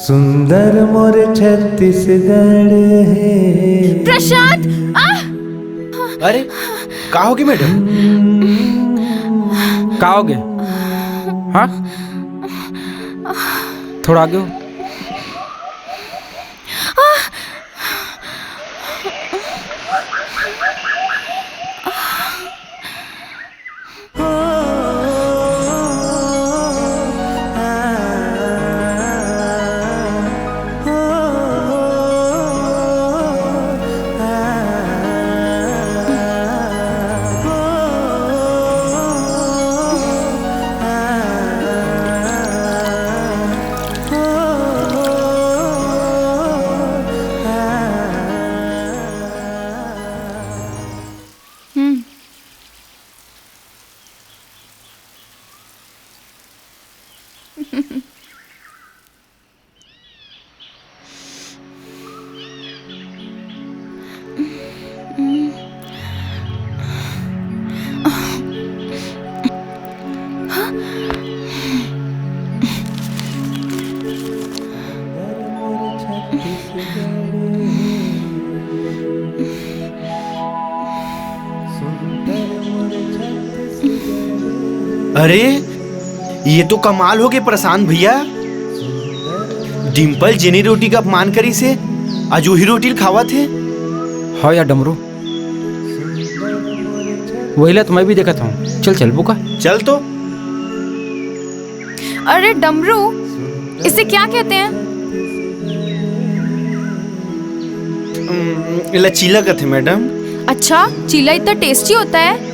सुंदर मोर छत्तीसगढ़ है। प्रशांत अरे का होगी मैडम? का हो गया? हाँ, थोड़ा आगे हो। अरे ये तो कमाल हो गए प्रशांत भैया। डिम्पल जेनी रोटी का अपमान करी से आज वही रोटी खावा थे। हाँ यार डमरू, वही ला तुम्हें भी देखा था। चल चल बुका चल तो। अरे डमरू, इसे क्या कहते हैं? लचीला का थे मैडम। अच्छा, चीला इतना टेस्टी होता है?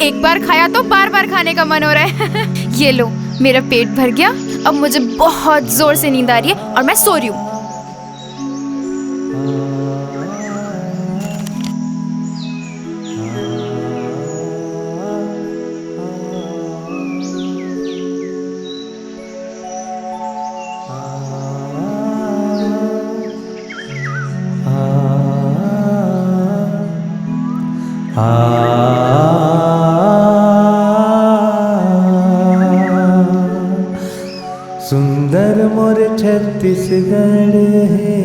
एक बार खाया तो बार बार खाने का मन हो रहा है। ये लो, मेरा पेट भर गया। अब मुझे बहुत जोर से नींद आ रही है और मैं सो रही हूँ। सुंदर मोर छत्तीसगढ़ है।